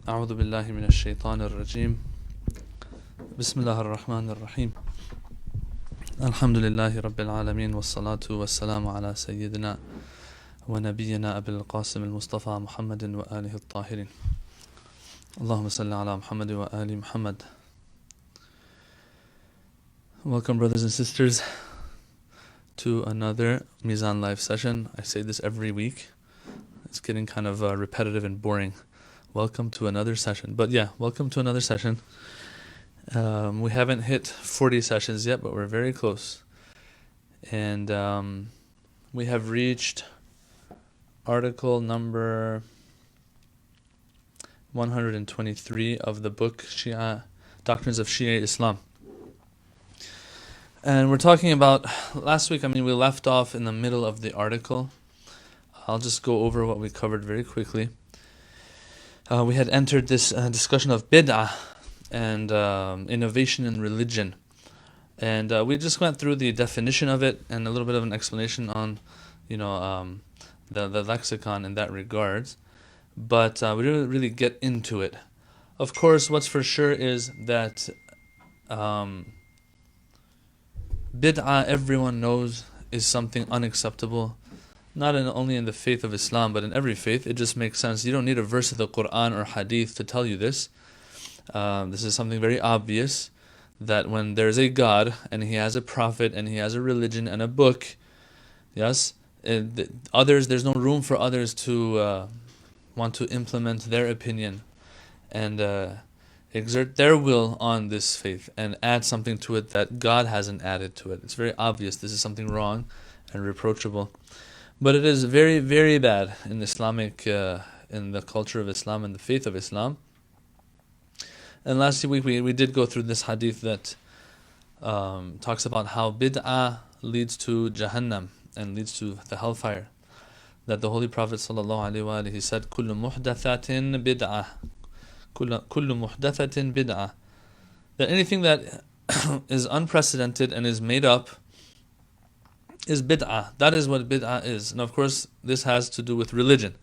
أعوذ بالله من الشيطان الرجيم بسم الله الرحمن الرحيم الحمد لله رب العالمين والصلاة والسلام على سيدنا ونبينا أبي القاسم المصطفى محمد وآله الطاهرين اللهم صل على محمد وآل محمد. Welcome, brothers and sisters, to another Mizan Live session. I say this every week. It's getting kind of repetitive and boring. Welcome to another session. But yeah, welcome to another session. We haven't hit 40 sessions yet, but we're very close. And we have reached article number 123 of the book Shia Doctrines of Shia Islam. And we're talking about, last week, we left off in the middle of the article. I'll just go over what we covered very quickly. We had entered this discussion of bid'ah and innovation in religion. And we just went through the definition of it and a little bit of an explanation on, the lexicon in that regards. But we didn't really get into it. Of course, what's for sure is that bid'ah, everyone knows, is something unacceptable. Not only in the faith of Islam, but in every faith. It just makes sense. You don't need a verse of the Quran or Hadith to tell you this. This is something very obvious, that when there's a God, and He has a prophet, and He has a religion and a book, yes, there's no room for others to want to implement their opinion and exert their will on this faith and add something to it that God hasn't added to it. It's very obvious this is something wrong and reproachable. But it is very, very bad in Islamic, in the culture of Islam and the faith of Islam. And last week we did go through this hadith that talks about how bid'ah leads to Jahannam and leads to the hellfire. That the Holy Prophet ﷺ said, "Kullu muhdathatin bid'ah, kullu muhdathatin bid'ah." That anything that is unprecedented and is made up is bid'ah. That is what bid'ah is. And of course, this has to do with religion.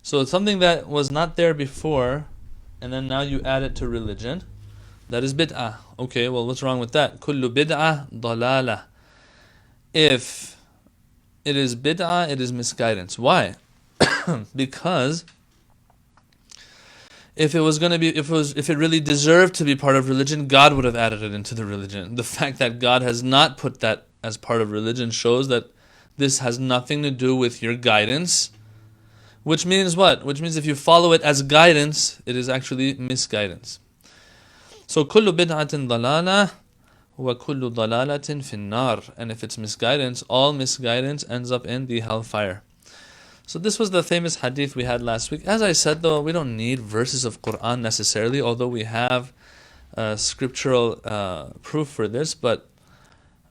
So it's something that was not there before, and then now you add it to religion. That is bid'ah. Okay, well, what's wrong with that? Kullu bid'ah dalala. If it is bid'ah, it is misguidance. Why? Because if it really deserved to be part of religion, God would have added it into the religion. The fact that God has not put that as part of religion shows that this has nothing to do with your guidance. Which means what? Which means if you follow it as guidance, it is actually misguidance. So kullu bid'atin dalala wa kullu dalalatin finnar. And if it's misguidance, all misguidance ends up in the hellfire. So this was the famous hadith we had last week. As I said, though, we don't need verses of Quran necessarily, although we have scriptural proof for this, but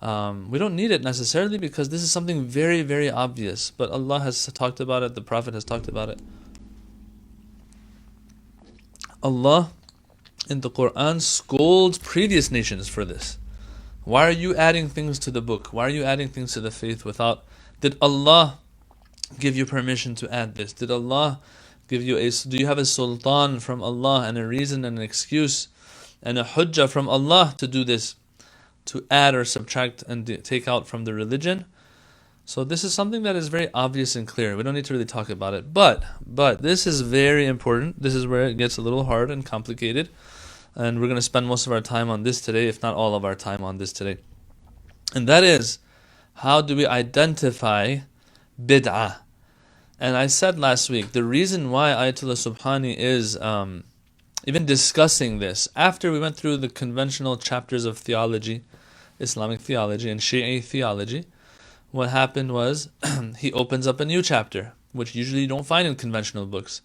we don't need it necessarily because this is something very, very obvious. But Allah has talked about it, the Prophet has talked about it. Allah in the Quran scolds previous nations for this. Why are you adding things to the book? Why are you adding things to the faith without... Did Allah give you permission to add this? Did Allah give you do you have a sultan from Allah and a reason and an excuse and a hujjah from Allah to do this? To add or subtract and take out from the religion. So this is something that is very obvious and clear. We don't need to really talk about it. But this is very important. This is where it gets a little hard and complicated. And we're going to spend most of our time on this today, if not all of our time on this today. And that is, how do we identify bid'ah? And I said last week, the reason why Ayatollah Subhani is... even discussing this, after we went through the conventional chapters of theology, Islamic theology and Shia theology, what happened was he opens up a new chapter, which usually you don't find in conventional books.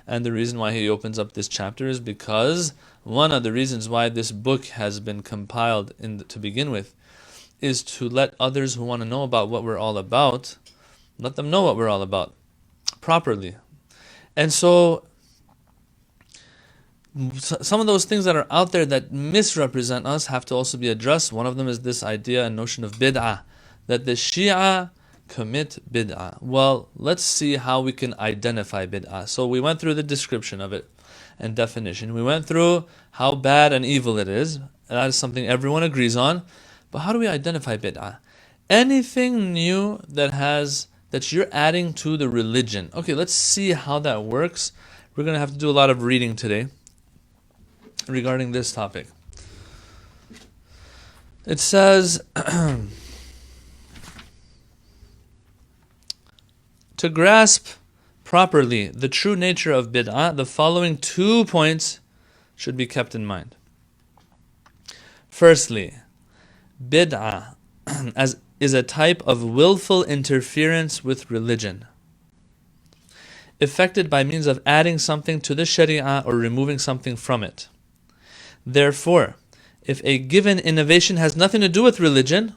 And the reason why he opens up this chapter is because one of the reasons why this book has been compiled to begin with is to let others who want to know about what we're all about, let them know what we're all about properly. And so some of those things that are out there that misrepresent us have to also be addressed. One of them is this idea and notion of bid'ah, that the Shia commit bid'ah. Well, let's see how we can identify bid'ah. So we went through the description of it and definition. We went through how bad and evil it is. That is something everyone agrees on. But how do we identify bid'ah? Anything new that you're adding to the religion. Okay, let's see how that works. We're going to have to do a lot of reading today regarding this topic. It says, to grasp properly the true nature of bid'ah, the following 2 points should be kept in mind. Firstly, bid'ah is a type of willful interference with religion, effected by means of adding something to the Sharia or removing something from it. Therefore, if a given innovation has nothing to do with religion,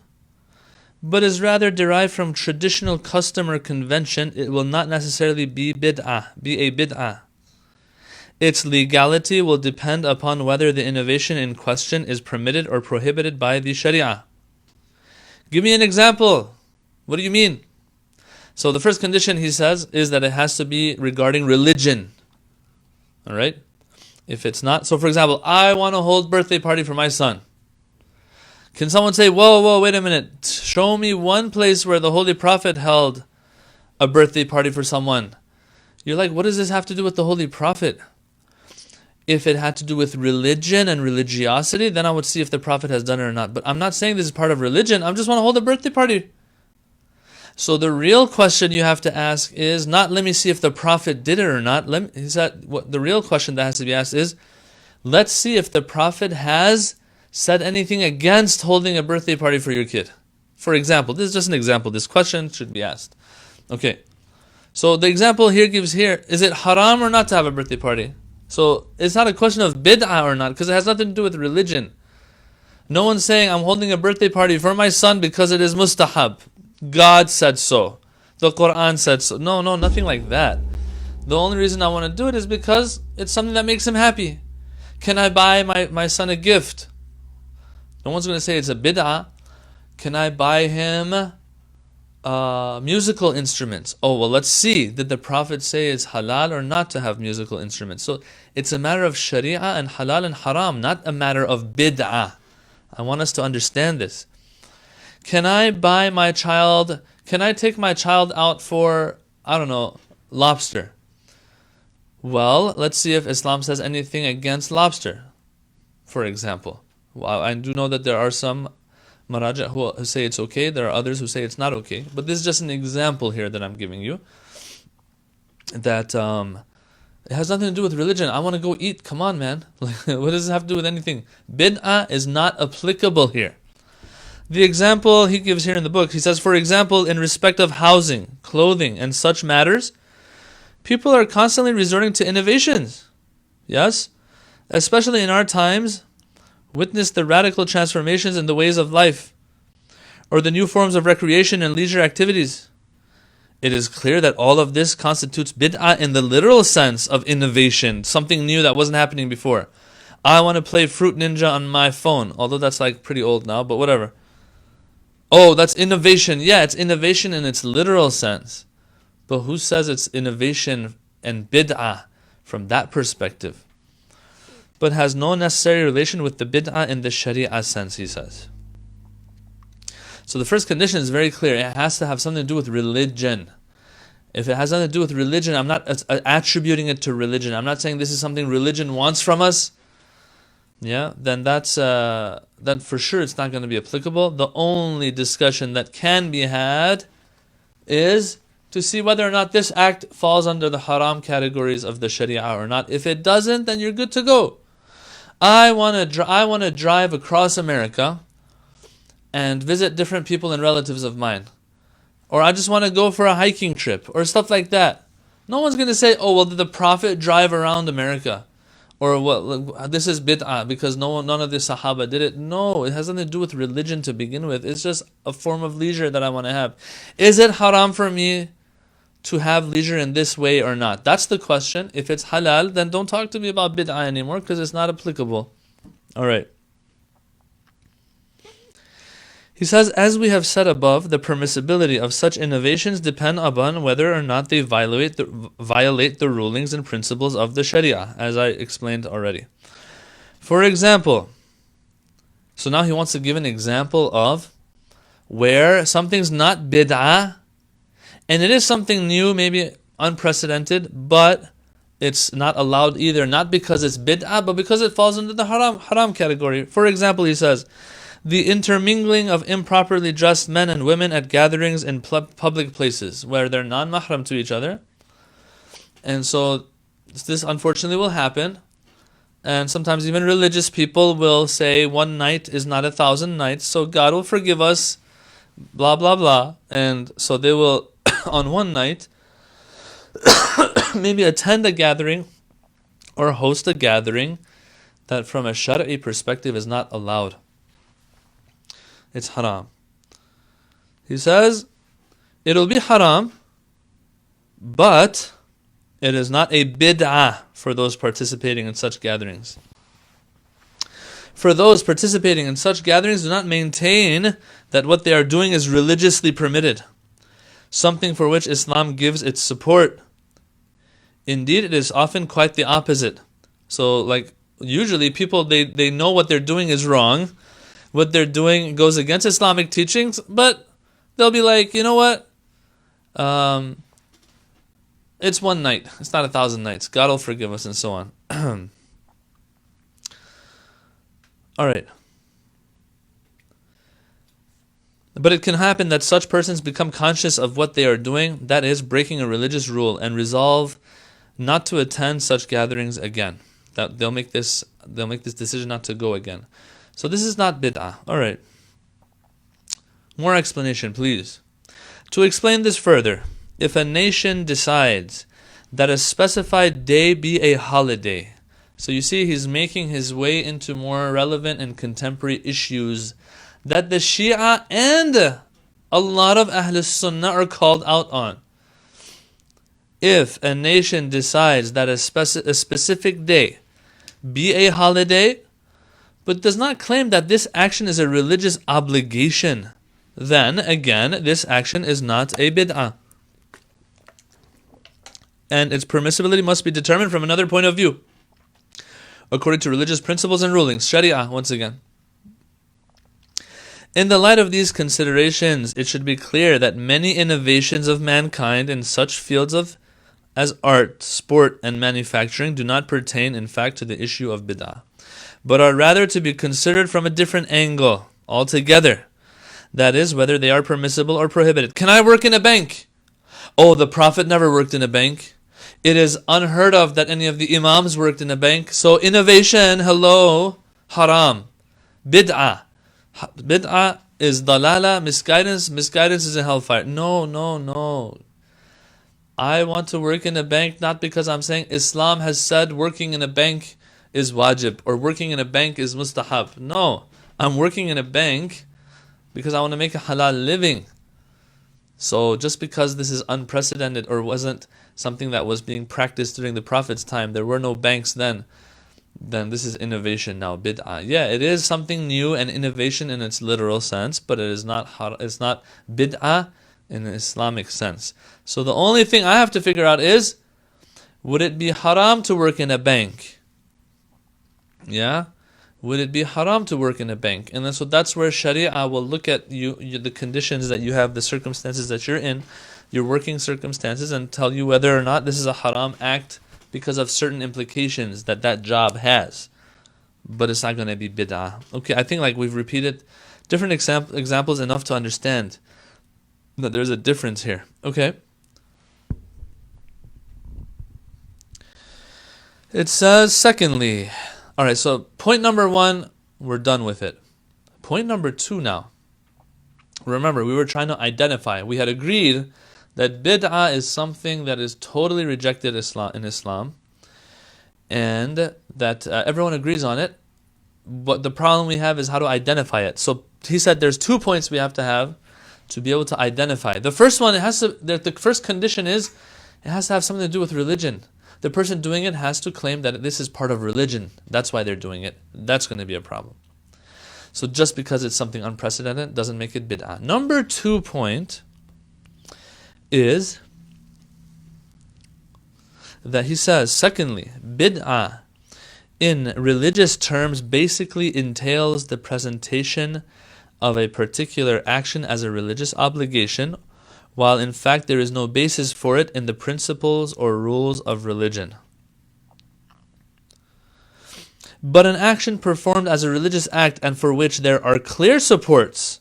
but is rather derived from traditional custom or convention, it will not necessarily be a bid'ah. Its legality will depend upon whether the innovation in question is permitted or prohibited by the Sharia. Give me an example. What do you mean? So the first condition, he says, is that it has to be regarding religion. Alright? If it's not, so for example, I want to hold birthday party for my son. Can someone say, whoa, wait a minute, show me one place where the Holy Prophet held a birthday party for someone? You're like, what does this have to do with the Holy Prophet? If it had to do with religion and religiosity, then I would see if the Prophet has done it or not. But I'm not saying this is part of religion, I just want to hold a birthday party. So the real question you have to ask is not, let me see if the Prophet did it or not. The real question that has to be asked is, let's see if the Prophet has said anything against holding a birthday party for your kid. For example, this is just an example. This question should be asked. Okay. So the example here gives here, is it haram or not to have a birthday party? So it's not a question of bid'ah or not, because it has nothing to do with religion. No one's saying, I'm holding a birthday party for my son because it is mustahab. God said so. The Quran said so. No, nothing like that. The only reason I want to do it is because it's something that makes him happy. Can I buy my son a gift? No one's going to say it's a bid'ah. Can I buy him musical instruments? Oh, well, let's see. Did the Prophet say it's halal or not to have musical instruments? So it's a matter of sharia and halal and haram, not a matter of bid'ah. I want us to understand this. Can I take my child out for, lobster? Well, let's see if Islam says anything against lobster, for example. Well, I do know that there are some maraja who say it's okay. There are others who say it's not okay. But this is just an example here that I'm giving you. That it has nothing to do with religion. I want to go eat. Come on, man. What does it have to do with anything? Bid'ah is not applicable here. The example he gives here in the book, he says, for example, in respect of housing, clothing, and such matters, people are constantly resorting to innovations. Yes? Especially in our times, witness the radical transformations in the ways of life, or the new forms of recreation and leisure activities. It is clear that all of this constitutes bid'ah in the literal sense of innovation, something new that wasn't happening before. I want to play Fruit Ninja on my phone, although that's like pretty old now, but whatever. Oh, that's innovation. Yeah, it's innovation in its literal sense. But who says it's innovation and bid'ah from that perspective? But has no necessary relation with the bid'ah in the sharia sense, he says. So the first condition is very clear. It has to have something to do with religion. If it has nothing to do with religion, I'm not attributing it to religion. I'm not saying this is something religion wants from us. Yeah, then then for sure it's not going to be applicable. The only discussion that can be had is to see whether or not this act falls under the haram categories of the sharia or not. If it doesn't, then you're good to go. I want to drive across America and visit different people and relatives of mine. Or I just want to go for a hiking trip or stuff like that. No one's going to say, oh, well, did the Prophet drive around America? Or what? This is bid'ah because none of the Sahaba did it. No, it has nothing to do with religion to begin with. It's just a form of leisure that I want to have. Is it haram for me to have leisure in this way or not? That's the question. If it's halal, then don't talk to me about bid'ah anymore because it's not applicable. All right. He says, as we have said above, the permissibility of such innovations depend upon whether or not they violate the rulings and principles of the Sharia, as I explained already. For example, so now he wants to give an example of where something's not bid'ah, and it is something new, maybe unprecedented, but it's not allowed either, not because it's bid'ah, but because it falls into the haram category. For example, he says, the intermingling of improperly dressed men and women at gatherings in public places where they're non-mahram to each other. And so this unfortunately will happen. And sometimes even religious people will say 1 night is not 1,000 nights, so God will forgive us, blah, blah, blah. And so they will, on 1 night, maybe attend a gathering or host a gathering that from a Shari'i perspective is not allowed. It's haram. He says, it'll be haram, but it is not a bid'ah for those participating in such gatherings. For those participating in such gatherings do not maintain that what they are doing is religiously permitted, something for which Islam gives its support. Indeed, it is often quite the opposite. So, like, usually people, they know what they're doing is wrong, what they're doing goes against Islamic teachings, but they'll be like, you know what? It's 1 night. It's not 1,000 nights. God will forgive us, and so on. All right. But it can happen that such persons become conscious of what they are doing, that is, breaking a religious rule, and resolve not to attend such gatherings again. That they'll make this decision not to go again. So this is not bid'ah. All right. More explanation, please. To explain this further, if a nation decides that a specified day be a holiday, so you see he's making his way into more relevant and contemporary issues that the Shia and a lot of Ahl Sunnah are called out on. If a nation decides that a specific day be a holiday, but does not claim that this action is a religious obligation, then again, this action is not a bid'ah. And its permissibility must be determined from another point of view, according to religious principles and rulings, Sharia, once again. In the light of these considerations, it should be clear that many innovations of mankind in such fields as art, sport, and manufacturing do not pertain, in fact, to the issue of bid'ah, but are rather to be considered from a different angle altogether. That is, whether they are permissible or prohibited. Can I work in a bank? Oh, the Prophet never worked in a bank. It is unheard of that any of the Imams worked in a bank. So innovation, hello, haram. Bid'ah. Bid'ah is dalala, misguidance. Misguidance is a hellfire. No. I want to work in a bank not because I'm saying Islam has said working in a bank is wajib or working in a bank is mustahab. No, I'm working in a bank because I want to make a halal living. So just because this is unprecedented or wasn't something that was being practiced during the Prophet's time, there were no banks then this is innovation now, bid'ah. Yeah, it is something new and innovation in its literal sense, but it's not bid'ah in an Islamic sense. So the only thing I have to figure out is, would it be haram to work in a bank? Yeah? Would it be haram to work in a bank? And then so that's where Sharia will look at you, the conditions that you have, the circumstances that you're in, your working circumstances, and tell you whether or not this is a haram act because of certain implications that job has. But it's not going to be bid'ah. Okay, I think like we've repeated different examples enough to understand that there's a difference here. Okay. It says, secondly, all right, so point number 1, we're done with it. Point number 2 now. Remember, we were trying to identify. We had agreed that bid'ah is something that is totally rejected in Islam, and that everyone agrees on it, but the problem we have is how to identify it. So he said there's 2 points we have to be able to identify. The first one, the first condition is, it has to have something to do with religion. The person doing it has to claim that this is part of religion. That's why they're doing it. That's going to be a problem. So just because it's something unprecedented doesn't make it bid'ah. Number 2 point is that he says, secondly, bid'ah in religious terms basically entails the presentation of a particular action as a religious obligation, while in fact there is no basis for it in the principles or rules of religion. But an action performed as a religious act and for which there are clear supports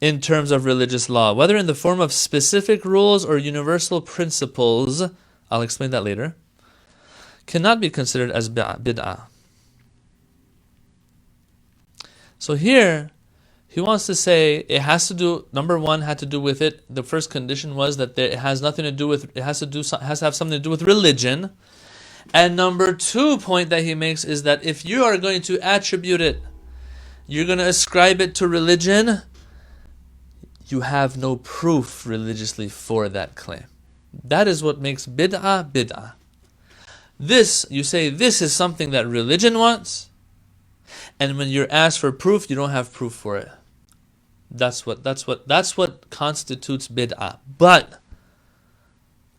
in terms of religious law, whether in the form of specific rules or universal principles, I'll explain that later, cannot be considered as bid'ah. So here, he wants to say it has to do, number 1 had to do with it. The first condition was that it has nothing to do with, it has to have something to do with religion. And number 2 point that he makes is that if you are going to attribute it, you're going to ascribe it to religion, you have no proof religiously for that claim. That is what makes bid'ah bid'ah. This, you say, this is something that religion wants, and when you're asked for proof, you don't have proof for it. That's what constitutes bid'ah. But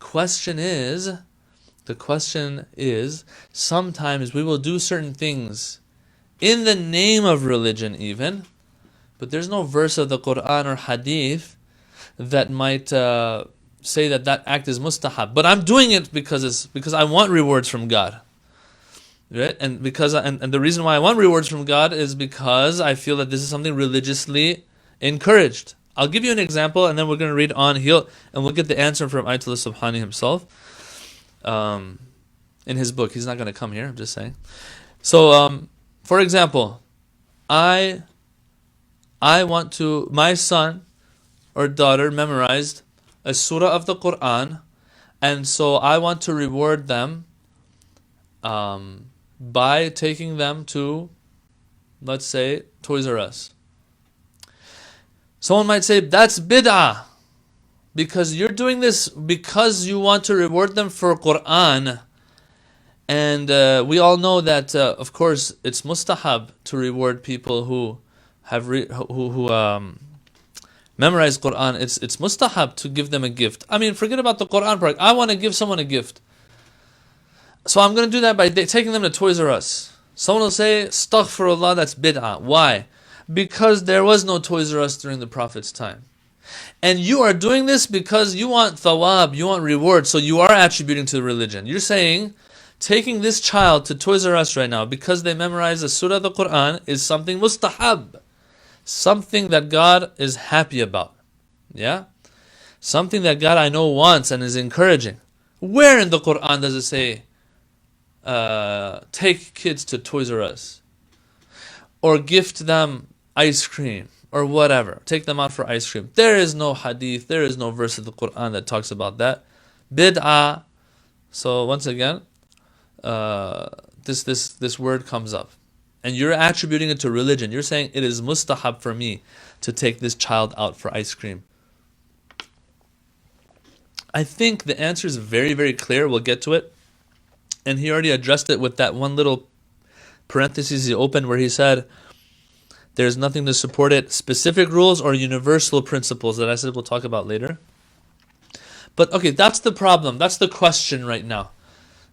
the question is, sometimes we will do certain things in the name of religion even, but there's no verse of the Quran or Hadith that might say that act is mustahab. But I'm doing it because I want rewards from God. Right? And the reason why I want rewards from God is because I feel that this is something religiously encouraged. I'll give you an example, and then we're going to read on. And we'll get the answer from Ayatollah Subhani himself in his book. He's not going to come here, I'm just saying. So, for example, I want to, my son or daughter memorized a surah of the Quran, and so I want to reward them by taking them to, let's say, Toys R Us. Someone might say, that's bid'ah, because you're doing this because you want to reward them for Quran. And we all know that, of course, it's mustahab to reward people who have memorized Quran. It's mustahab to give them a gift. I mean, forget about the Quran part. I want to give someone a gift, so I'm going to do that by taking them to Toys R Us. Someone will say, astaghfirullah, that's bid'ah. Why? Because there was no Toys R Us during the Prophet's time. And you are doing this because you want thawab, you want reward, so you are attributing to the religion. You're saying, taking this child to Toys R Us right now because they memorize the surah of the Quran is something mustahab. Something that God is happy about. Yeah? Something that God I know wants and is encouraging. Where in the Quran does it say, take kids to Toys R Us? Or gift them ice cream? Or whatever. Take them out for ice cream. There is no hadith, there is no verse of the Quran that talks about that. Bid'ah. So once again, this word comes up. And you're attributing it to religion. You're saying it is mustahab for me to take this child out for ice cream. I think the answer is very, very clear. We'll get to it. And he already addressed it with that one little parenthesis he opened where he said, there's nothing to support it, specific rules or universal principles that I said we'll talk about later. But okay, that's the problem. That's the question right now.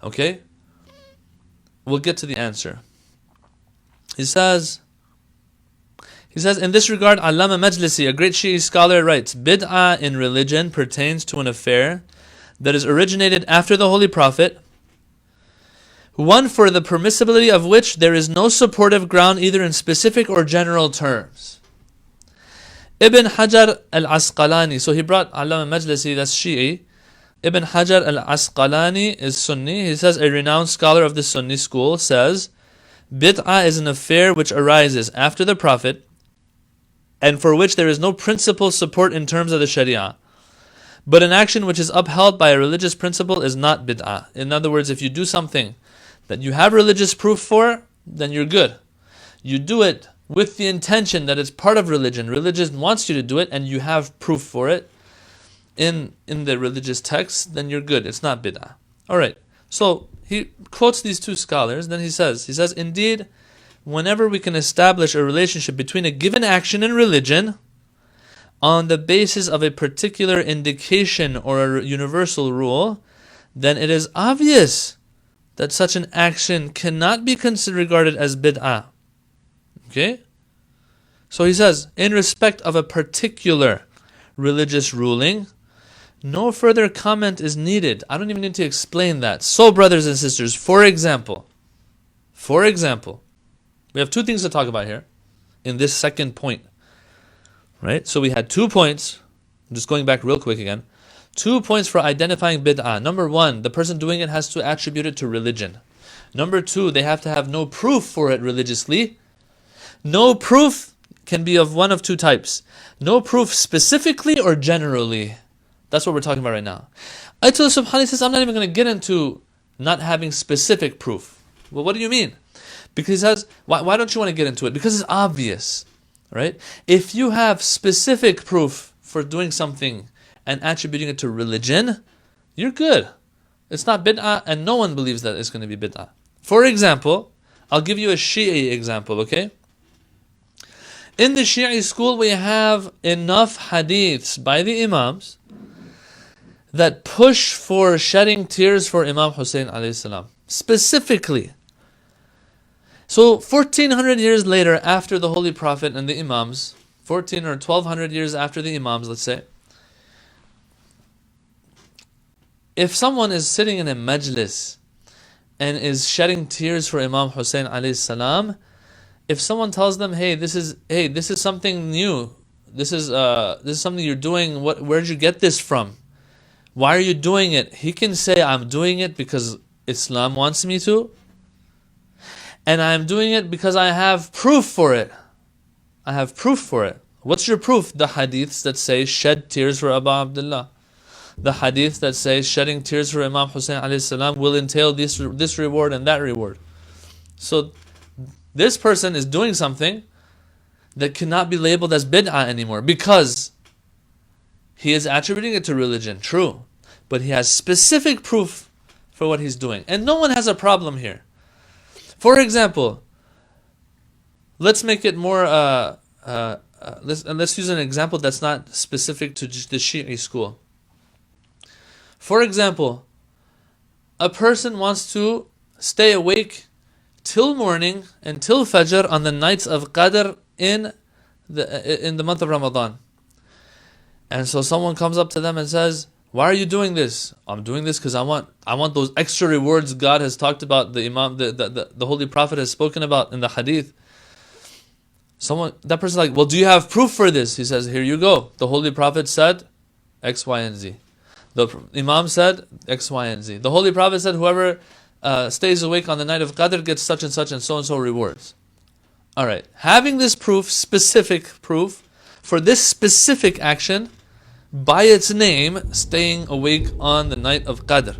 Okay? We'll get to the answer. He says, in this regard, Allama Majlisi, a great Shi'i scholar, writes, bid'ah in religion pertains to an affair that is originated after the Holy Prophet, one for the permissibility of which there is no supportive ground either in specific or general terms. Ibn Hajar al-Asqalani, so he brought Allama Majlisi, that's Shi'i. Ibn Hajar al-Asqalani is Sunni. He says, a renowned scholar of the Sunni school says, bid'ah is an affair which arises after the Prophet and for which there is no principal support in terms of the Sharia. But an action which is upheld by a religious principle is not bid'ah. In other words, if you do something that you have religious proof for, then you're good. You do it with the intention that it's part of religion. Religion wants you to do it and you have proof for it in the religious text, then you're good. It's not bid'ah. Alright, so he quotes these two scholars, then he says, indeed, whenever we can establish a relationship between a given action and religion on the basis of a particular indication or a universal rule, then it is obvious that such an action cannot be regarded as bid'ah. Okay? So he says, in respect of a particular religious ruling, no further comment is needed. I don't even need to explain that. So, brothers and sisters, for example, we have two things to talk about here in this second point. Right? So we had 2 points. I'm just going back real quick again. 2 points for identifying bid'ah. Number 1, the person doing it has to attribute it to religion. Number 2, they have to have no proof for it religiously. No proof can be of one of two types. No proof specifically or generally. That's what we're talking about right now. Ayatollah Subhani says, I'm not even going to get into not having specific proof. Well, what do you mean? Because he says, why don't you want to get into it? Because it's obvious, right? If you have specific proof for doing something and attributing it to religion, you're good. It's not bid'ah, and no one believes that it's going to be bid'ah. For example, I'll give you a Shia example, okay? In the Shia school, we have enough hadiths by the Imams that push for shedding tears for Imam Hussein alayhi salam. Specifically. So 1400 years later, after the Holy Prophet and the Imams, 14 or 1200 years after the Imams, let's say, if someone is sitting in a majlis and is shedding tears for Imam Hussein alayhi salam, if someone tells them, hey, this is something new, this is something you're doing, where did you get this from? Why are you doing it? He can say, I'm doing it because Islam wants me to, and I'm doing it because I have proof for it. I have proof for it. What's your proof? The hadiths that say, shed tears for Abu Abdullah. The hadith that say, shedding tears for Imam Hussein alayhi salam will entail this reward and that reward. So this person is doing something that cannot be labeled as bid'ah anymore because he is attributing it to religion, true, but he has specific proof for what he's doing. And no one has a problem here. For example, let's make it more, let's use an example that's not specific to the Shia school. For example, a person wants to stay awake till morning and till Fajr on the nights of Qadr in the month of Ramadan. And so someone comes up to them and says, why are you doing this? I'm doing this because I want those extra rewards God has talked about, the Imam, the Holy Prophet has spoken about in the Hadith. That person's like, well, do you have proof for this? He says, here you go. The Holy Prophet said X, Y, and Z. The Imam said X, Y, and Z. The Holy Prophet said whoever stays awake on the night of Qadr gets such and so rewards. Alright, having this proof, specific proof, for this specific action, by its name, staying awake on the night of Qadr.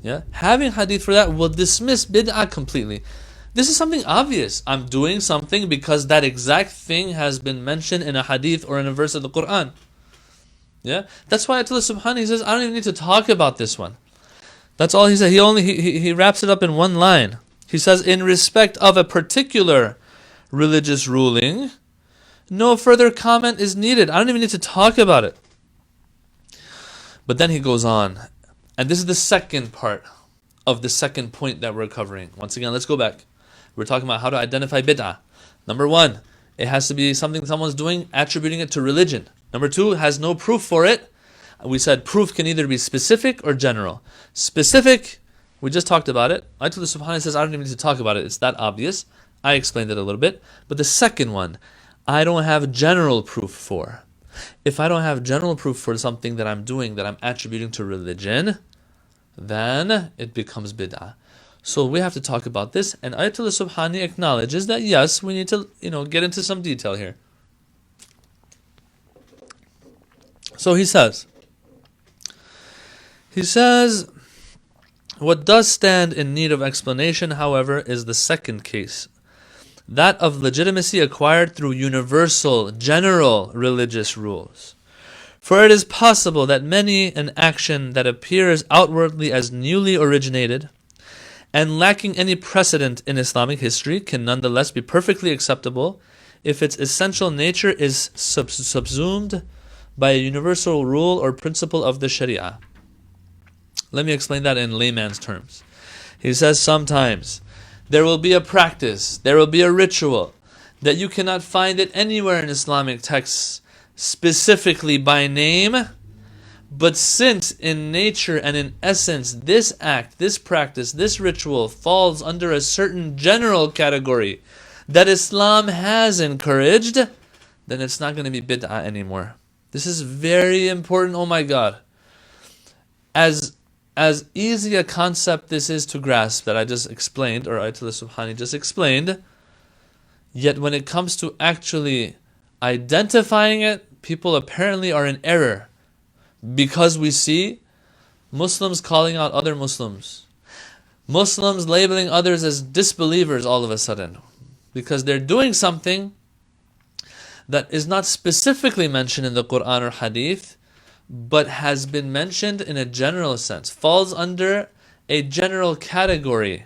Yeah? Having hadith for that will dismiss bid'ah completely. This is something obvious. I'm doing something because that exact thing has been mentioned in a hadith or in a verse of the Quran. Yeah? That's why Ayatollah Subhani says, I don't even need to talk about this one. That's all he said. He wraps it up in one line. He says, in respect of a particular religious ruling, no further comment is needed. I don't even need to talk about it. But then he goes on. And this is the second part of the second point that we're covering. Once again, let's go back. We're talking about how to identify bid'ah. Number 1, it has to be something someone's doing, attributing it to religion. Number 2, has no proof for it. We said proof can either be specific or general. Specific, we just talked about it. Ayatollah Subhani says, I don't even need to talk about it. It's that obvious. I explained it a little bit. But the second one, I don't have general proof for. If I don't have general proof for something that I'm doing, that I'm attributing to religion, then it becomes bid'ah. So we have to talk about this. And Ayatollah Subhani acknowledges that yes, we need to get into some detail here. So he says, what does stand in need of explanation, however, is the second case, that of legitimacy acquired through universal, general religious rules. For it is possible that many an action that appears outwardly as newly originated, and lacking any precedent in Islamic history, can nonetheless be perfectly acceptable if its essential nature is subsumed by a universal rule or principle of the Sharia. Let me explain that in layman's terms. He says sometimes there will be a practice, there will be a ritual, that you cannot find it anywhere in Islamic texts specifically by name, but since in nature and in essence this act, this practice, this ritual falls under a certain general category that Islam has encouraged, then it's not going to be bid'ah anymore. This is very important, oh my God. As easy a concept this is to grasp that I just explained, or Ayatollah Subhani just explained, yet when it comes to actually identifying it, people apparently are in error, because we see Muslims calling out other Muslims, Muslims labeling others as disbelievers all of a sudden, because they're doing something that is not specifically mentioned in the Quran or Hadith, but has been mentioned in a general sense, falls under a general category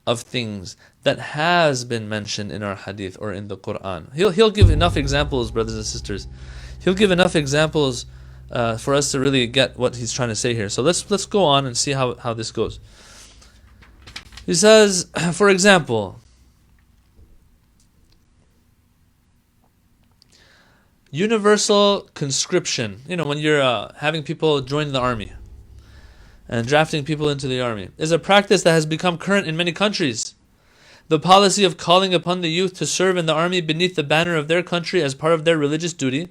of things that has been mentioned in our Hadith or in the Quran. He'll give enough examples, brothers and sisters. He'll give enough examples for us to really get what he's trying to say here. So let's go on and see how this goes. He says, for example, universal conscription. When you're having people join the army and drafting people into the army, is a practice that has become current in many countries. The policy of calling upon the youth to serve in the army beneath the banner of their country as part of their religious duty,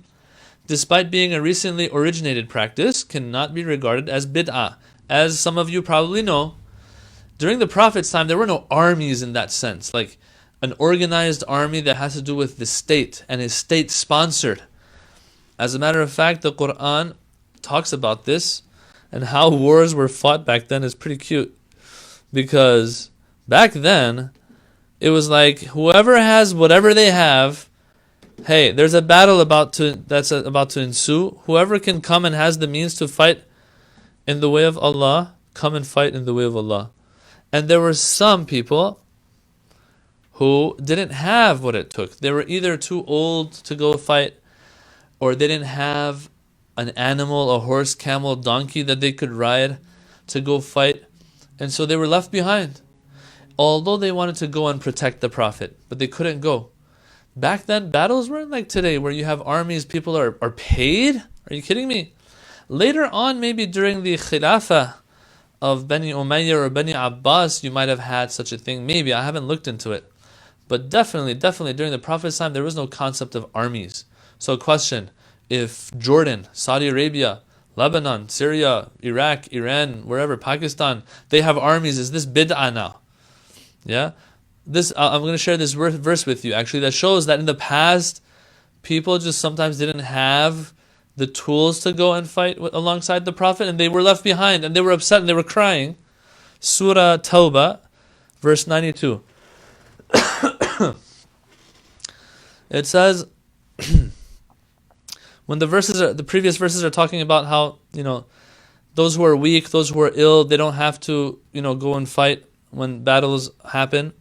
despite being a recently originated practice, cannot be regarded as bid'ah. As some of you probably know, during the Prophet's time, there were no armies in that sense, like an organized army that has to do with the state and is state-sponsored. As a matter of fact, the Quran talks about this, and how wars were fought back then is pretty cute. Because back then, it was like, whoever has whatever they have, hey, there's a battle about to ensue. Whoever can come and has the means to fight in the way of Allah, come and fight in the way of Allah. And there were some people who didn't have what it took. They were either too old to go fight, or they didn't have an animal, a horse, camel, donkey that they could ride to go fight. And so they were left behind. Although they wanted to go and protect the Prophet, but they couldn't go. Back then, battles weren't like today, where you have armies, people are paid? Are you kidding me? Later on, maybe during the Khilafah of Bani Umayyah or Bani Abbas, you might have had such a thing. Maybe, I haven't looked into it. But definitely during the Prophet's time, there was no concept of armies. So question, if Jordan, Saudi Arabia, Lebanon, Syria, Iraq, Iran, wherever, Pakistan, they have armies, is this bid'ah now? Yeah? I'm going to share this verse with you, actually, that shows that in the past, people just sometimes didn't have the tools to go and fight alongside the Prophet, and they were left behind, and they were upset, and they were crying. Surah Tawbah, verse 92. It says, when the previous verses are talking about how, those who are weak, those who are ill, they don't have to, go and fight when battles happen.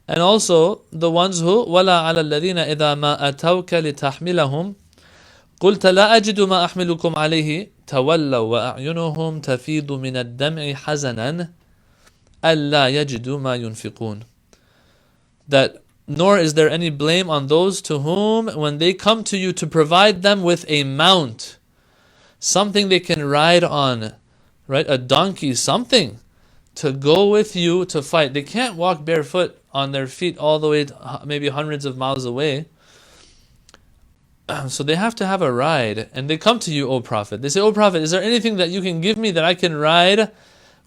And also, the ones who, وَلَا عَلَى الَّذِينَ إِذَا مَا أَتَوْكَ لِتَحْمِلَهُمْ قُلْتَ لَا أَجِدُ مَا أَحْمِلُكُمْ عَلَيْهِ تَوَلَّوْا وَأَعْيُنُهُمْ تَفِيضُ مِنَ الدَّمْعِ حَزَنًا أَلَّا يَجِدُوا مَا يُنْفِقُونَ. That nor is there any blame on those to whom, when they come to you to provide them with a mount, something they can ride on, right? A donkey, something to go with you to fight. They can't walk barefoot on their feet all the way to maybe hundreds of miles away. So they have to have a ride. And they come to you, O Prophet. They say, O Prophet, is there anything that you can give me that I can ride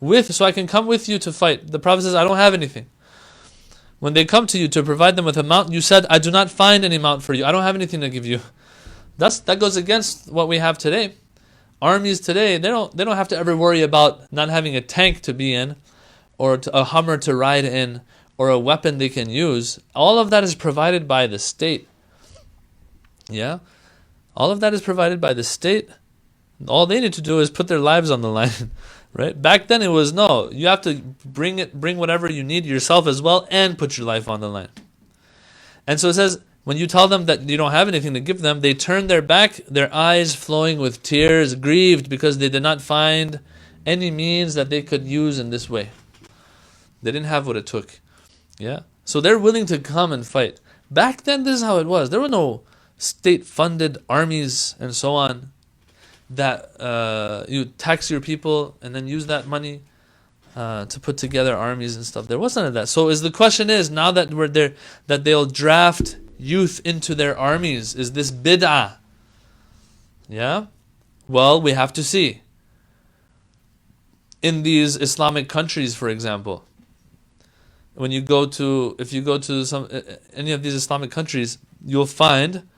with so I can come with you to fight? The Prophet says, I don't have anything. When they come to you to provide them with a mount, you said, I do not find any mount for you. I don't have anything to give you. That goes against what we have today. Armies today, they don't have to ever worry about not having a tank to be in, or a Hummer to ride in, or a weapon they can use. All of that is provided by the state. Yeah? All of that is provided by the state. All they need to do is put their lives on the line. Right? Back then it was no. You have to bring whatever you need yourself as well and put your life on the line. And so it says, when you tell them that you don't have anything to give them, they turn their back, their eyes flowing with tears, grieved because they did not find any means that they could use in this way. They didn't have what it took. Yeah? So they're willing to come and fight. Back then, this is how it was. There were no state-funded armies and so on that you tax your people and then use that money to put together armies and stuff. There was none of that. So the question is, now that we're there, that they'll draft youth into their armies, is this bid'ah? Yeah? Well, we have to see. In these Islamic countries, for example, if you go to any of these Islamic countries, you'll find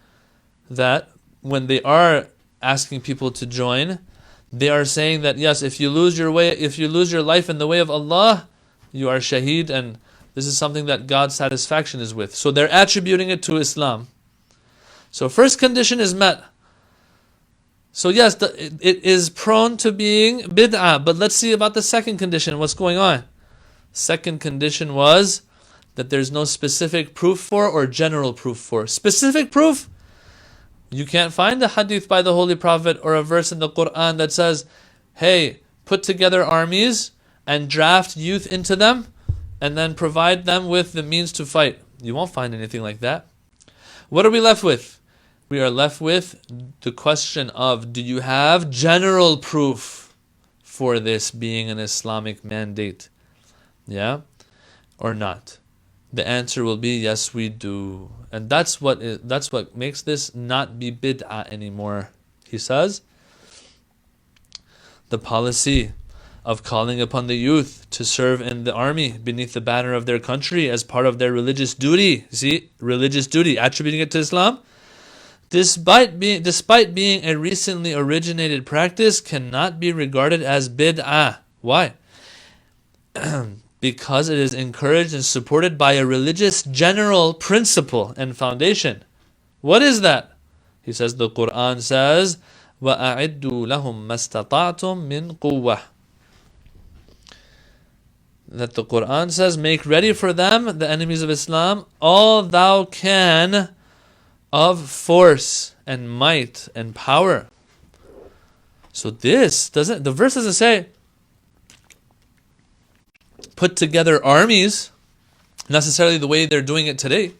that when they are asking people to join, they are saying that yes, if you lose your life in the way of Allah, you are shaheed, and this is something that God's satisfaction is with. So they're attributing it to Islam. So first condition is met. So yes, it is prone to being bid'ah, but let's see about the second condition. What's going on? Second condition was that there's no specific proof for or general proof for. Specific proof? You can't find a hadith by the Holy Prophet or a verse in the Quran that says, hey, put together armies and draft youth into them and then provide them with the means to fight. You won't find anything like that. What are we left with? We are left with the question of, do you have general proof for this being an Islamic mandate? Yeah? Or not? The answer will be yes, we do. And that's what makes this not be bid'ah anymore. He says, the policy of calling upon the youth to serve in the army beneath the banner of their country as part of their religious duty. See, religious duty, attributing it to Islam, despite being a recently originated practice, cannot be regarded as bid'ah. Why? Because it is encouraged and supported by a religious general principle and foundation. What is that? He says, the Quran says, وَأَعِدُّوا لَهُمْ مَا اسْتَطَعْتُم مِّن قُوَّةٍ. That the Quran says, make ready for them, the enemies of Islam, all thou can of force and might and power. So the verse doesn't say put together armies necessarily the way they're doing it today,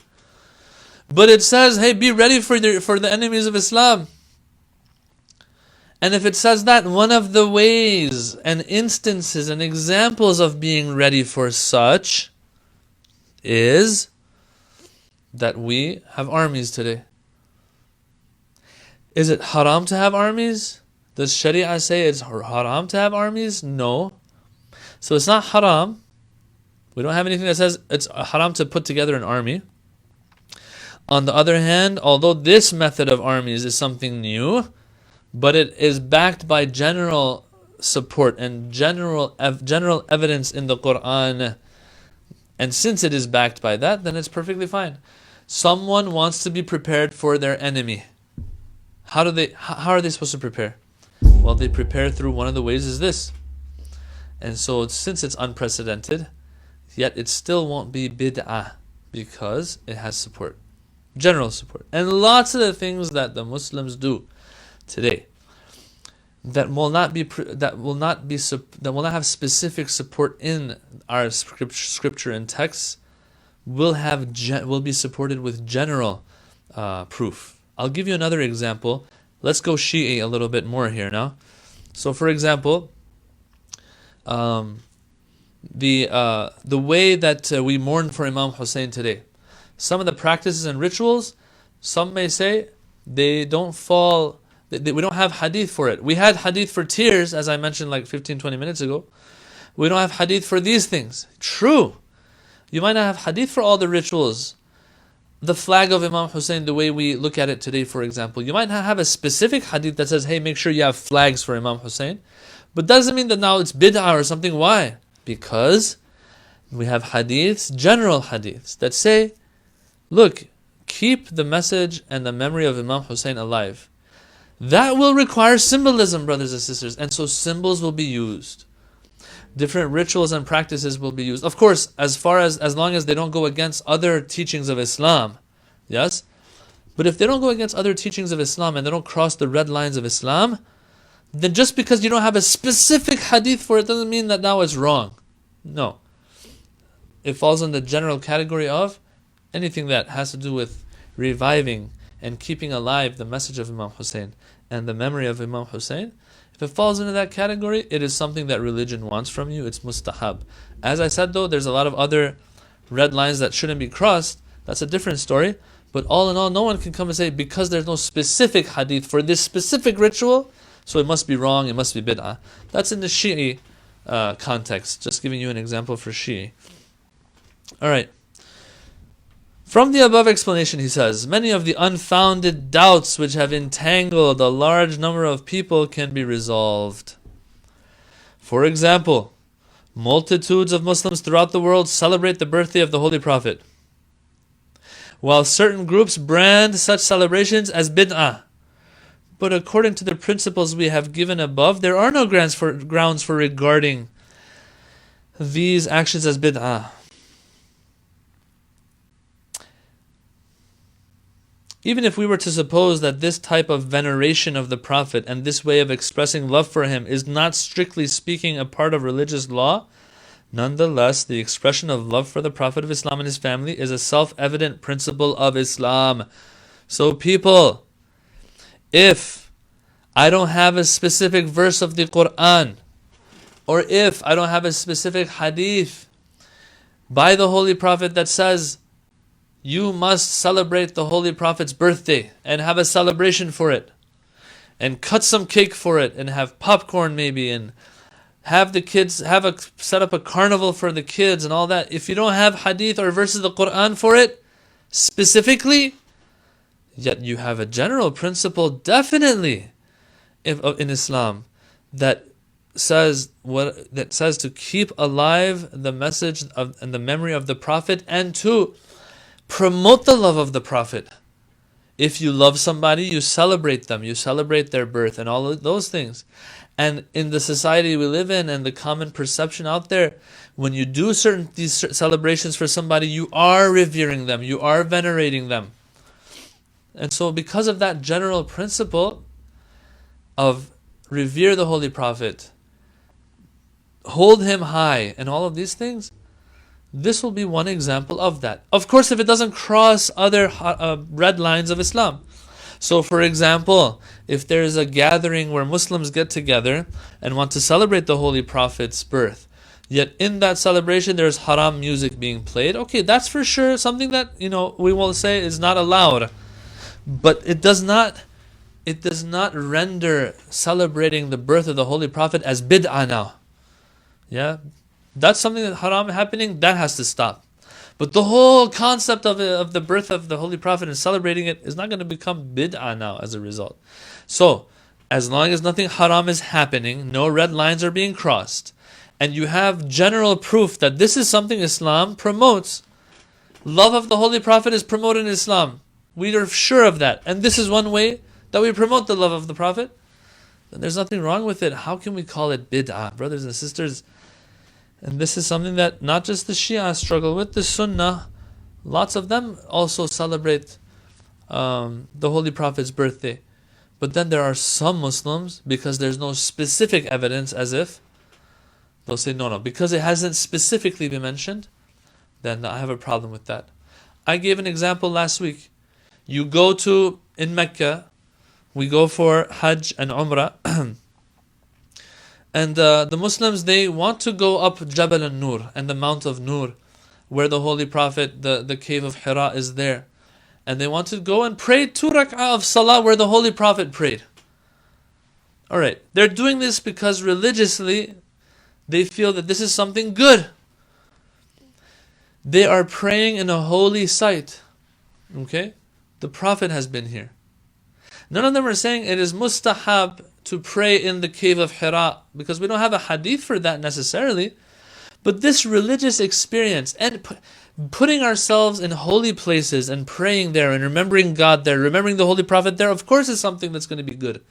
but it says, hey, be ready for the enemies of Islam. And if it says that, one of the ways and instances and examples of being ready for such is that we have armies today. Is it haram to have armies? Does Sharia say it's haram to have armies? No. So it's not haram. We don't have anything that says it's haram to put together an army. On the other hand, although this method of armies is something new, but it is backed by general support and general evidence in the Quran, and since it is backed by that, then it's perfectly fine. Someone wants to be prepared for their enemy. How are they supposed to prepare? Well, they prepare through one of the ways is this. And so since it's unprecedented, yet it still won't be bid'ah because it has support, general support. And lots of the things that the Muslims do today that will not have specific support in our scripture and texts will be supported with general proof. I'll give you another example. Let's go Shi'i a little bit more here now. So, for example, the way that we mourn for Imam Hussein today, some of the practices and rituals, some may say they don't fall. We don't have hadith for it. We had hadith for tears, as I mentioned like 15-20 minutes ago. We don't have hadith for these things. True. You might not have hadith for all the rituals. The flag of Imam Hussein, the way we look at it today, for example. You might not have a specific hadith that says, hey, make sure you have flags for Imam Hussein. But doesn't mean that now it's bid'ah or something. Why? Because we have hadiths, general hadiths, that say, look, keep the message and the memory of Imam Hussein alive. That will require symbolism, brothers and sisters. And so symbols will be used. Different rituals and practices will be used. Of course, as long as they don't go against other teachings of Islam. Yes? But if they don't go against other teachings of Islam and they don't cross the red lines of Islam, then just because you don't have a specific hadith for it doesn't mean that now it's wrong. No. It falls in the general category of anything that has to do with reviving and keeping alive the message of Imam Hussein and the memory of Imam Hussein. If it falls into that category, it is something that religion wants from you. It's mustahab. As I said though, there's a lot of other red lines that shouldn't be crossed. That's a different story. But all in all, no one can come and say, because there's no specific hadith for this specific ritual, so it must be wrong, it must be bid'ah. That's in the Shi'i context. Just giving you an example for Shi'i. Alright. From the above explanation, he says, many of the unfounded doubts which have entangled a large number of people can be resolved. For example, multitudes of Muslims throughout the world celebrate the birthday of the Holy Prophet, while certain groups brand such celebrations as bid'ah. But according to the principles we have given above, there are no grounds for regarding these actions as bid'ah. Even if we were to suppose that this type of veneration of the Prophet and this way of expressing love for him is not strictly speaking a part of religious law, nonetheless, the expression of love for the Prophet of Islam and his family is a self-evident principle of Islam. So people, if I don't have a specific verse of the Quran, or if I don't have a specific hadith by the Holy Prophet that says, you must celebrate the Holy Prophet's birthday and have a celebration for it, and cut some cake for it, and have popcorn maybe, and have the kids set up a carnival for the kids and all that. If you don't have hadith or verses of the Quran for it specifically, yet you have a general principle definitely in Islam that says to keep alive the message of and the memory of the Prophet, and to promote the love of the Prophet. If you love somebody, you celebrate them, you celebrate their birth and all of those things. And in the society we live in and the common perception out there, when you do these celebrations for somebody, you are revering them, you are venerating them. And so because of that general principle of revere the Holy Prophet, hold him high, and all of these things, this will be one example of that. Of course, if it doesn't cross other red lines of Islam. So for example, if there is a gathering where Muslims get together and want to celebrate the Holy Prophet's birth, yet in that celebration there is haram music being played, okay, that's for sure something that, we will say is not allowed. But it does not render celebrating the birth of the Holy Prophet as bid'ah now. Yeah? That's something that haram happening, that has to stop. But the whole concept of the birth of the Holy Prophet and celebrating it is not going to become bid'ah now as a result. So, as long as nothing haram is happening, no red lines are being crossed, and you have general proof that this is something Islam promotes, love of the Holy Prophet is promoted in Islam, we are sure of that, and this is one way that we promote the love of the Prophet, then there's nothing wrong with it. How can we call it bid'ah? Brothers and sisters, and this is something that not just the Shia struggle with, the Sunnah, lots of them also celebrate the Holy Prophet's birthday. But then there are some Muslims, because there's no specific evidence, as if they'll say, no, because it hasn't specifically been mentioned, then I have a problem with that. I gave an example last week. You go in Mecca, we go for Hajj and Umrah, and the Muslims, they want to go up Jabal al-Nur and the Mount of Nur, where the Holy Prophet, the cave of Hira is there. And they want to go and pray 2 rak'ah of salah where the Holy Prophet prayed. Alright, they're doing this because religiously they feel that this is something good. They are praying in a holy site. Okay? The Prophet has been here. None of them are saying it is mustahab to pray in the cave of Hira, because we don't have a hadith for that necessarily. But this religious experience and putting ourselves in holy places and praying there and remembering God there, remembering the Holy Prophet there, of course is something that's going to be good.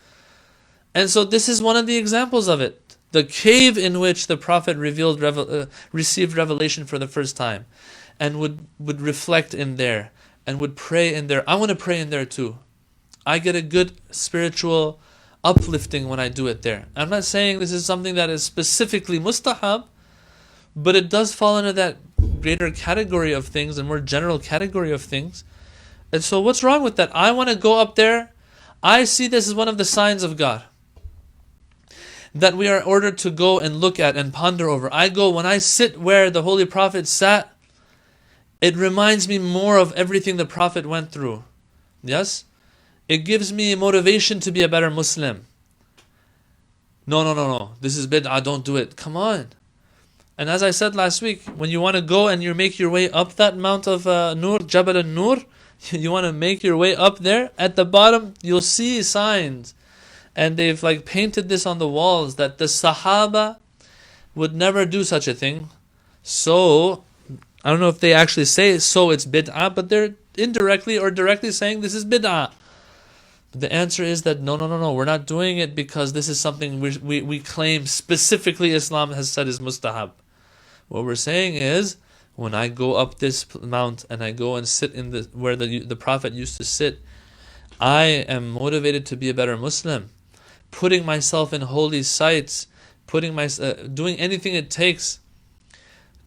And so this is one of the examples of it. the cave in which the Prophet received revelation for the first time, and would reflect in there, and would pray in there. I want to pray in there too. I get a good spiritual uplifting when I do it there. I'm not saying this is something that is specifically mustahab, but it does fall into that greater category of things, and more general category of things. And so what's wrong with that? I want to go up there. I see this as one of the signs of God that we are ordered to go and look at and ponder over. When I sit where the Holy Prophet sat, it reminds me more of everything the Prophet went through. Yes? It gives me motivation to be a better Muslim. No. This is bid'ah, don't do it. Come on. And as I said last week, when you want to go and you make your way up that mount of Nur, Jabal al-Nur, you want to make your way up there, at the bottom you'll see signs. And they've painted this on the walls that the Sahaba would never do such a thing. So, I don't know if they actually say so it's bid'ah, but they're indirectly or directly saying this is bid'ah. The answer is that no, we're not doing it because this is something we claim specifically Islam has said is mustahab. What we're saying is, when I go up this mount and I go and sit in where the Prophet used to sit, I am motivated to be a better Muslim. Putting myself in holy sites, doing anything it takes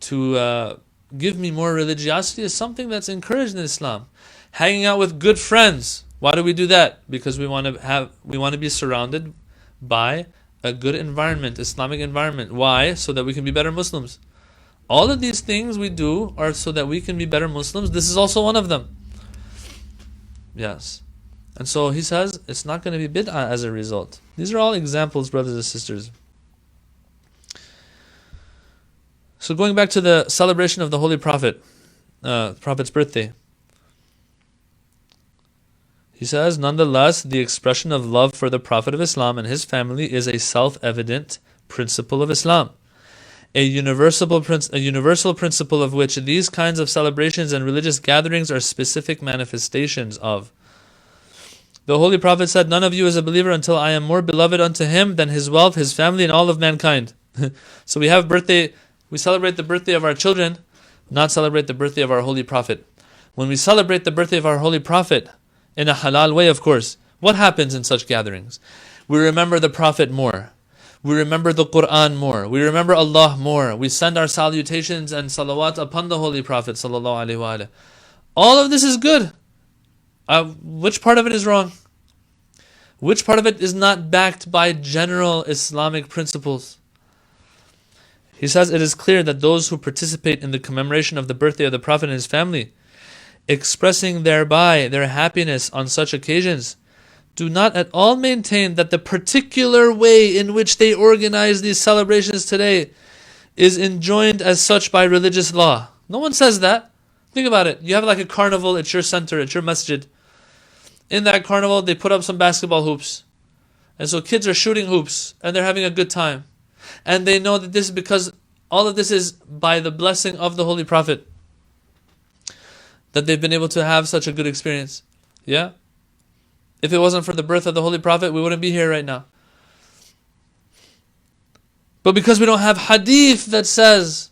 to give me more religiosity is something that's encouraged in Islam. Hanging out with good friends. Why do we do that? Because we want to be surrounded by a good environment, Islamic environment. Why? So that we can be better Muslims. All of these things we do are so that we can be better Muslims. This is also one of them. Yes. And so he says it's not going to be bid'ah as a result. These are all examples, brothers and sisters. So going back to the celebration of the Holy Prophet, Prophet's birthday. He says, nonetheless, the expression of love for the Prophet of Islam and his family is a self-evident principle of Islam. A universal principle of which these kinds of celebrations and religious gatherings are specific manifestations of. The Holy Prophet said, none of you is a believer until I am more beloved unto him than his wealth, his family, and all of mankind. So we celebrate the birthday of our children, not celebrate the birthday of our Holy Prophet. When we celebrate the birthday of our Holy Prophet, in a halal way of course, what happens in such gatherings? We remember the Prophet more. We remember the Quran more. We remember Allah more. We send our salutations and salawat upon the Holy Prophet sallallahu alaihi wasallam. All of this is good. Which part of it is wrong? Which part of it is not backed by general Islamic principles? He says it is clear that those who participate in the commemoration of the birthday of the Prophet and his family, expressing thereby their happiness on such occasions, do not at all maintain that the particular way in which they organize these celebrations today is enjoined as such by religious law. No one says that. Think about it. You have a carnival at your center, at your masjid. In that carnival, they put up some basketball hoops. And so kids are shooting hoops, and they're having a good time. And they know that this is because all of this is by the blessing of the Holy Prophet, that they've been able to have such a good experience. Yeah? If it wasn't for the birth of the Holy Prophet, we wouldn't be here right now. But because we don't have hadith that says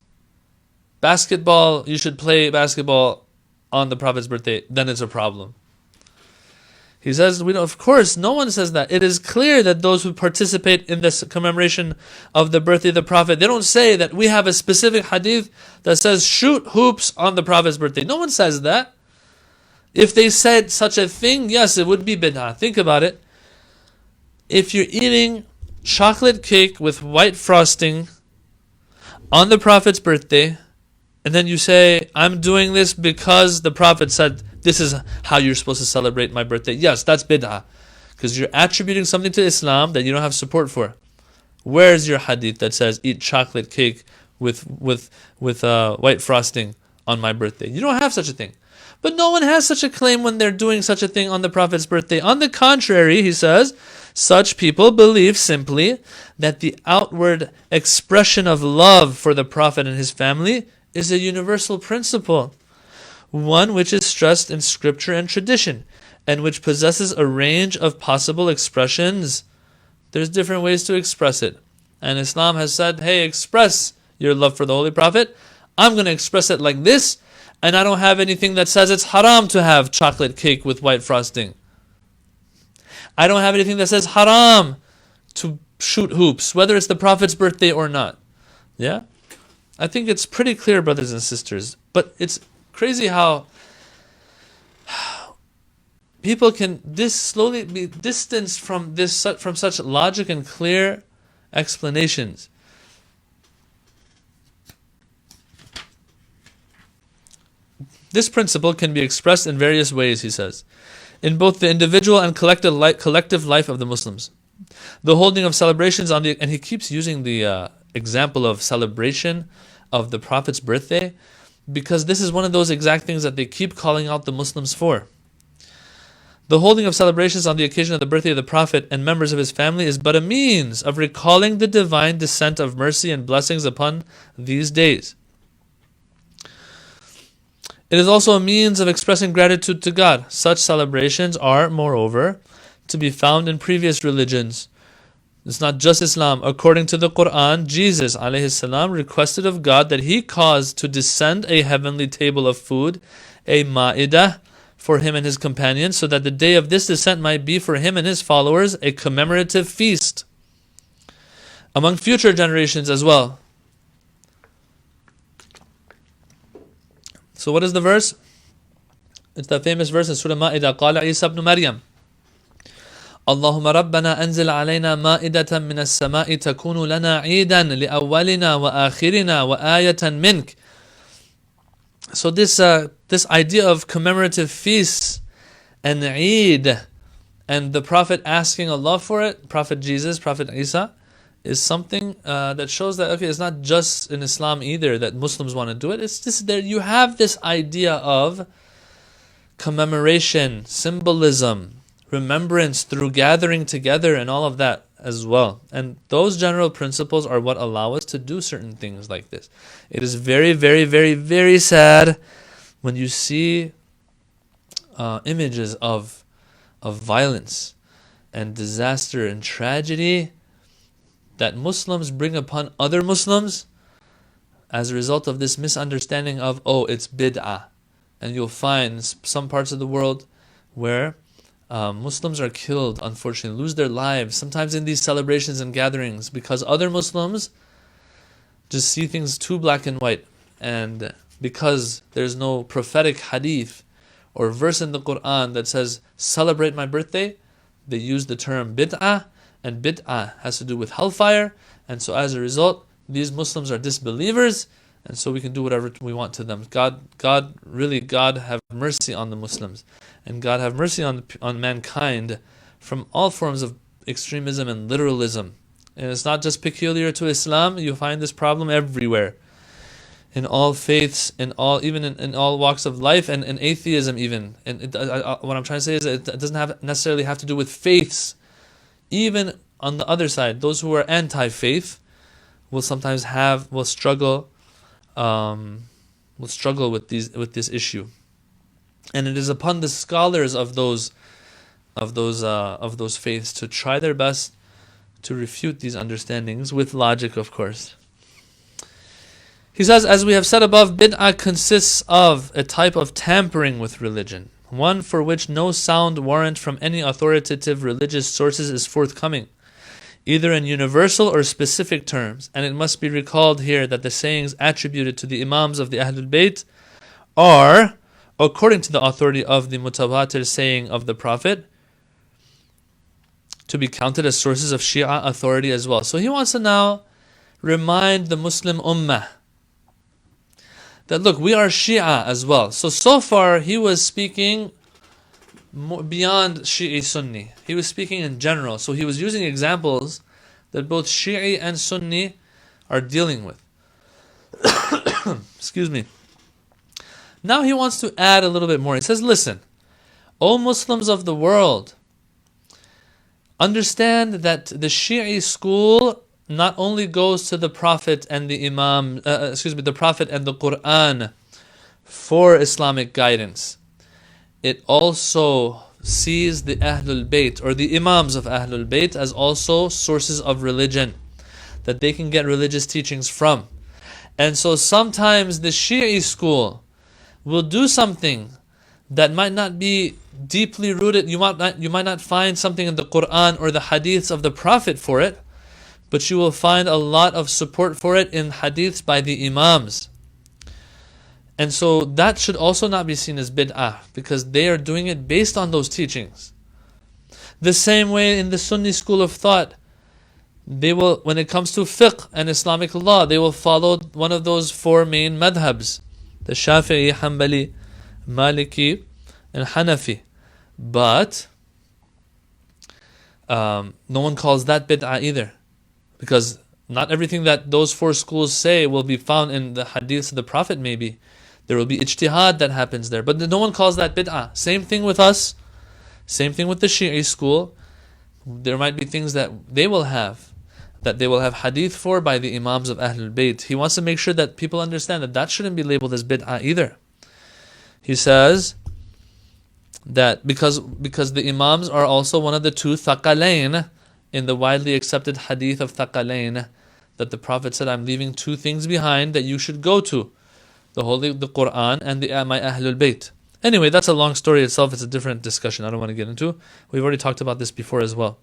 you should play basketball on the Prophet's birthday, then it's a problem. He says, of course, no one says that. It is clear that those who participate in this commemoration of the birthday of the Prophet, they don't say that we have a specific hadith that says shoot hoops on the Prophet's birthday. No one says that. If they said such a thing, yes, it would be bid'ah. Think about it. If you're eating chocolate cake with white frosting on the Prophet's birthday, and then you say, I'm doing this because the Prophet said, this is how you're supposed to celebrate my birthday. Yes, that's bid'ah. Because you're attributing something to Islam that you don't have support for. Where's your hadith that says, eat chocolate cake with white frosting on my birthday? You don't have such a thing. But no one has such a claim when they're doing such a thing on the Prophet's birthday. On the contrary, he says, such people believe simply that the outward expression of love for the Prophet and his family is a universal principle, one which is stressed in scripture and tradition, and which possesses a range of possible expressions. There's different ways to express it. And Islam has said, hey, express your love for the Holy Prophet. I'm going to express it like this, and I don't have anything that says it's haram to have chocolate cake with white frosting. I don't have anything that says haram to shoot hoops, whether it's the Prophet's birthday or not. Yeah? I think it's pretty clear, brothers and sisters. But it's crazy how people can slowly be distanced from such logic and clear explanations. This principle can be expressed in various ways, he says, in both the individual and collective life of the Muslims. The holding of celebrations and he keeps using the example of celebration of the Prophet's birthday, because this is one of those exact things that they keep calling out the Muslims for. The holding of celebrations on the occasion of the birthday of the Prophet and members of his family is but a means of recalling the divine descent of mercy and blessings upon these days. It is also a means of expressing gratitude to God. Such celebrations are, moreover, to be found in previous religions. It's not just Islam. According to the Quran, Jesus ﷺ requested of God that he caused to descend a heavenly table of food, a ma'idah, for him and his companions, so that the day of this descent might be for him and his followers a commemorative feast among future generations as well. So what is the verse? It's the famous verse in Surah Ma'idah. قال عيسى ابن مريم اللهم ربنا أنزل علينا مائدة من السماء تكون لنا عيدا لأولنا وآخرنا وآية منك. So this idea of commemorative feasts and Eid and the Prophet asking Allah for it, Prophet Jesus, Prophet Isa, is something that shows that, okay, it's not just in Islam either that Muslims want to do it. It's just there you have this idea of commemoration, symbolism, remembrance through gathering together and all of that as well. And those general principles are what allow us to do certain things like this. It is very, very, very, very sad when you see images of violence and disaster and tragedy that Muslims bring upon other Muslims as a result of this misunderstanding of, oh, it's bid'ah. And you'll find some parts of the world where Muslims are killed, unfortunately, lose their lives, sometimes in these celebrations and gatherings, because other Muslims just see things too black and white. And because there's no prophetic hadith or verse in the Quran that says, celebrate my birthday, they use the term bid'ah, and bid'ah has to do with hellfire, and so as a result, these Muslims are disbelievers, and so we can do whatever we want to them. God have mercy on the Muslims, and God have mercy on mankind from all forms of extremism and literalism. And it's not just peculiar to Islam, you find this problem everywhere. In all faiths, in all walks of life, and in atheism even. And what I'm trying to say is that it doesn't necessarily have to do with faiths. Even on the other side, those who are anti-faith will sometimes struggle with this issue, and it is upon the scholars of those faiths to try their best to refute these understandings with logic, of course. He says, as we have said above, bid'ah consists of a type of tampering with religion, one for which no sound warrant from any authoritative religious sources is forthcoming, either in universal or specific terms. And it must be recalled here that the sayings attributed to the Imams of the Ahlul Bayt are, according to the authority of the mutawatir saying of the Prophet, to be counted as sources of Shia authority as well. So he wants to now remind the Muslim Ummah that, look, we are Shia as well. So far he was speaking beyond Shi'i Sunni. He was speaking in general. So he was using examples that both Shi'i and Sunni are dealing with. Excuse me. Now he wants to add a little bit more. He says, listen, O Muslims of the world, understand that the Shi'i school not only goes to the Prophet and the the Prophet and the Quran for Islamic guidance. It also sees the Ahlul Bayt or the Imams of Ahlul Bayt as also sources of religion. that they can get religious teachings from. And so sometimes the Shi'i school will do something that might not be deeply rooted. You might not find something in the Quran or the hadiths of the Prophet for it, but you will find a lot of support for it in hadiths by the Imams. And so that should also not be seen as bid'ah, because they are doing it based on those teachings. The same way in the Sunni school of thought, they will, when it comes to fiqh and Islamic law, they will follow one of those four main madhabs: the Shafi'i, Hanbali, Maliki, and Hanafi. But no one calls that bid'ah either, because not everything that those four schools say will be found in the hadiths of the Prophet. Maybe there will be ijtihad that happens there, but no one calls that bid'ah. Same thing with us, same thing with the Shi'i school. There might be things that they will have hadith for by the Imams of Ahlul Bayt. He wants to make sure that people understand that shouldn't be labeled as bid'ah either. He says that because the Imams are also one of the two thaqalain in the widely accepted hadith of thaqalain, that the Prophet said, I'm leaving two things behind that you should go to: the Quran and my Ahlul Bayt. Anyway, that's a long story itself. It's a different discussion I don't want to get into. We've already talked about this before as well.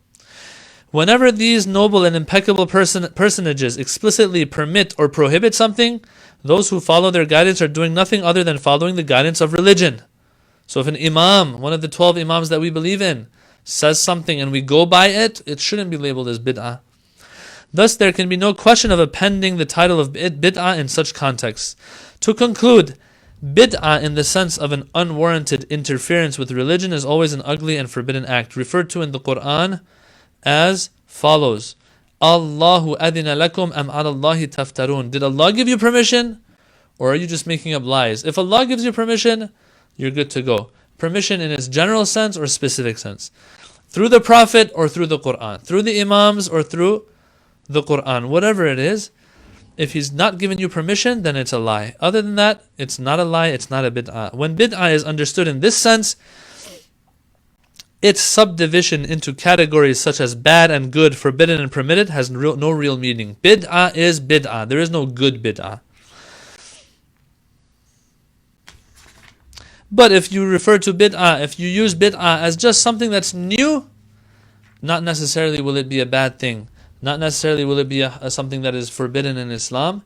Whenever these noble and impeccable personages explicitly permit or prohibit something, those who follow their guidance are doing nothing other than following the guidance of religion. So if an imam, one of the 12 imams that we believe in, says something and we go by it, it shouldn't be labeled as bid'ah. Thus, there can be no question of appending the title of bid'ah in such contexts. To conclude, bid'ah in the sense of an unwarranted interference with religion is always an ugly and forbidden act, referred to in the Quran as follows: Allahu adina lakum am ala Allahi taftarun. Did Allah give you permission, or are you just making up lies? If Allah gives you permission, you're good to go. Permission in its general sense or specific sense. Through the Prophet or through the Quran. Through the Imams or through the Quran. Whatever it is, if He's not given you permission, then it's a lie. Other than that, it's not a lie, it's not a bid'ah. When bid'ah is understood in this sense, its subdivision into categories such as bad and good, forbidden and permitted, has no real meaning. Bid'ah is bid'ah. There is no good bid'ah. But if you refer to bid'ah, if you use bid'ah as just something that's new, not necessarily will it be a bad thing. Not necessarily will it be something that is forbidden in Islam.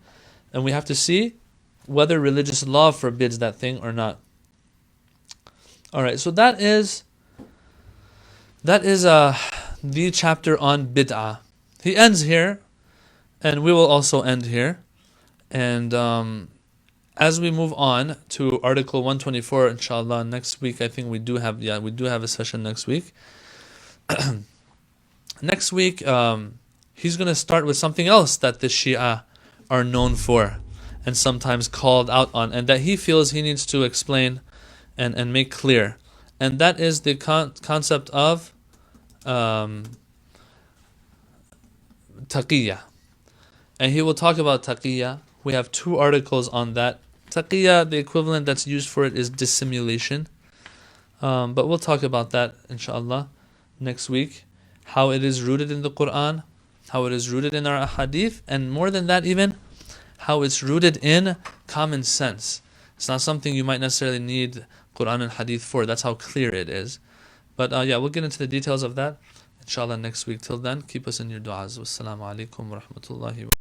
And we have to see whether religious law forbids that thing or not. Alright, so that is the chapter on bid'ah. He ends here, and we will also end here. And as we move on to Article 124, inshallah, next week, I think we do have a session next week. Next week, he's going to start with something else that the Shia are known for and sometimes called out on, and that he feels he needs to explain and make clear. And that is the concept of taqiyya. And he will talk about taqiyya. We have 2 articles on that. Taqiyya, the equivalent that's used for it is dissimulation. But we'll talk about that, inshallah, next week. How it is rooted in the Quran, how it is rooted in our hadith, and more than that even, how it's rooted in common sense. It's not something you might necessarily need Quran and hadith for. That's how clear it is. But we'll get into the details of that, inshallah, next week. Till then, keep us in your du'as. Wassalamu alaikum wa rahmatullahi wa